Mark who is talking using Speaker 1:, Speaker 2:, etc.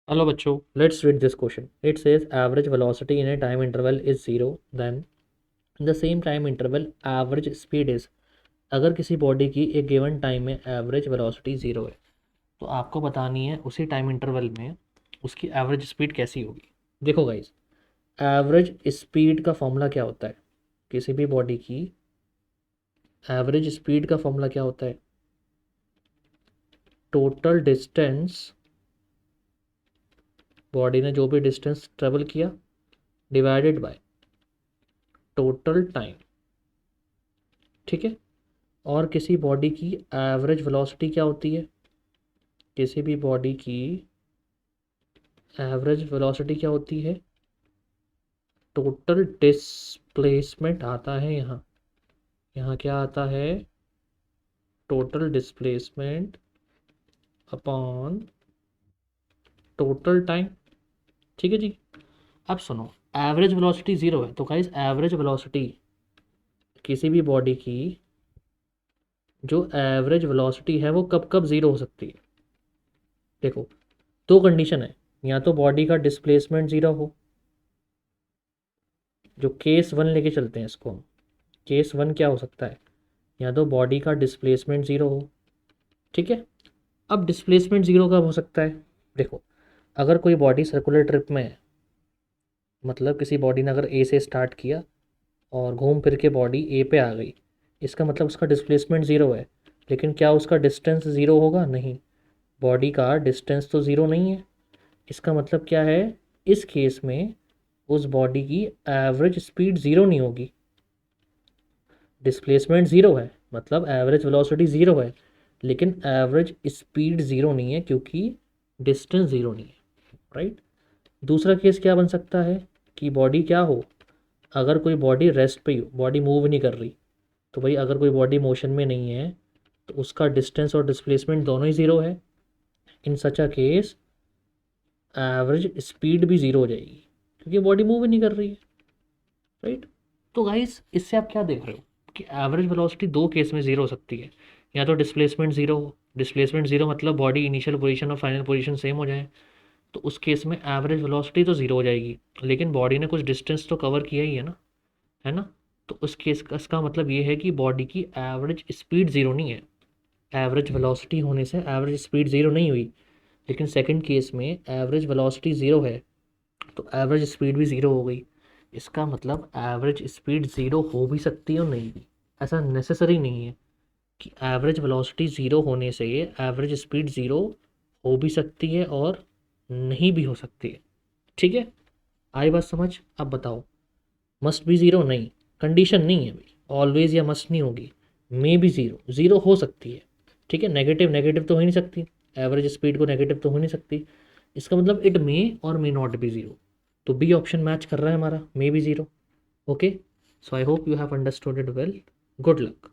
Speaker 1: Hello बच्चों, let's read this question. It says average velocity in a time interval is zero, then in the same time interval average speed is. अगर किसी body की एक given time में average velocity zero है तो आपको बतानी है उसी टाइम इंटरवल में उसकी एवरेज स्पीड कैसी होगी। देखो गाइस, एवरेज स्पीड का फॉर्मूला क्या होता है? किसी भी बॉडी की एवरेज स्पीड का फॉर्मूला क्या होता है? टोटल डिस्टेंस, बॉडी ने जो भी डिस्टेंस ट्रेवल किया डिवाइडेड बाय टोटल टाइम। ठीक है। और किसी बॉडी की एवरेज वेलोसिटी क्या होती है? किसी भी बॉडी की एवरेज वेलोसिटी क्या होती है? टोटल डिस्प्लेसमेंट आता है यहाँ। यहाँ क्या आता है? Total displacement upon total time. ठीक है जी। अब सुनो, एवरेज वेलोसिटी ज़ीरो है तो गाइस एवरेज वेलोसिटी किसी भी बॉडी की जो एवरेज वेलोसिटी है वो कब कब ज़ीरो हो सकती है? देखो, दो कंडीशन है। या तो बॉडी का डिस्प्लेसमेंट ज़ीरो हो, जो केस वन लेके चलते हैं इसको हम। केस वन क्या हो सकता है? या तो बॉडी का डिस्प्लेसमेंट ज़ीरो हो। ठीक है। अब डिस्प्लेसमेंट ज़ीरो कब हो सकता है? देखो, अगर कोई बॉडी सर्कुलर ट्रिप में है, मतलब किसी बॉडी ने अगर ए से स्टार्ट किया और घूम फिर के बॉडी ए पे आ गई, इसका मतलब उसका डिस्प्लेसमेंट ज़ीरो है। लेकिन क्या उसका डिस्टेंस ज़ीरो होगा? नहीं, बॉडी का डिस्टेंस तो ज़ीरो नहीं है। इसका मतलब क्या है? इस केस में उस बॉडी की एवरेज स्पीड ज़ीरो नहीं होगी। डिस्प्लेसमेंट ज़ीरो है मतलब एवरेज वेलोसिटी ज़ीरो है, लेकिन एवरेज स्पीड ज़ीरो नहीं है क्योंकि डिस्टेंस ज़ीरो नहीं है। राइट। दूसरा केस क्या बन सकता है कि बॉडी क्या हो? अगर कोई बॉडी रेस्ट पे ही हो, बॉडी मूव नहीं कर रही, तो भाई अगर कोई बॉडी मोशन में नहीं है तो उसका डिस्टेंस और डिस्प्लेसमेंट दोनों ही ज़ीरो है। इन सच अ केस एवरेज स्पीड भी ज़ीरो हो जाएगी क्योंकि बॉडी मूव ही नहीं कर रही है। राइट। तो गाइस, इससे आप क्या देख रहे हो कि एवरेज वेलोसिटी दो केस में ज़ीरो हो सकती है। या तो डिस्प्लेसमेंट ज़ीरो हो, डिस्प्लेसमेंट ज़ीरो मतलब बॉडी इनिशियल पोजीशन और फाइनल पोजीशन सेम हो जाए, तो उस केस में एवरेज वेलोसिटी तो ज़ीरो हो जाएगी, लेकिन बॉडी ने कुछ डिस्टेंस तो कवर किया ही है ना, है ना। तो उस केस का इसका मतलब ये है कि बॉडी की एवरेज स्पीड ज़ीरो नहीं है। एवरेज वेलोसिटी होने से एवरेज स्पीड ज़ीरो नहीं हुई, लेकिन सेकंड केस में एवरेज वेलोसिटी ज़ीरो है तो एवरेज स्पीड भी ज़ीरो हो गई। इसका मतलब एवरेज स्पीड ज़ीरो हो भी सकती है और नहीं भी। ऐसा नेसेसरी नहीं है कि एवरेज वेलोसिटी ज़ीरो होने से एवरेज स्पीड ज़ीरो हो भी सकती है और नहीं भी हो सकती है। ठीक है। आई बात समझ? अब बताओ, मस्ट भी ज़ीरो? नहीं, कंडीशन नहीं है भाई, ऑलवेज या मस्ट नहीं होगी। मे भी ज़ीरो, ज़ीरो हो सकती है। ठीक है। नेगेटिव नेगेटिव तो हो ही नहीं सकती, एवरेज स्पीड को नेगेटिव तो हो नहीं सकती। इसका मतलब इट मे और मे नॉट बी ज़ीरो। तो बी ऑप्शन मैच कर रहा है हमारा, may be zero. Okay, so I hope you have understood it well. Good luck.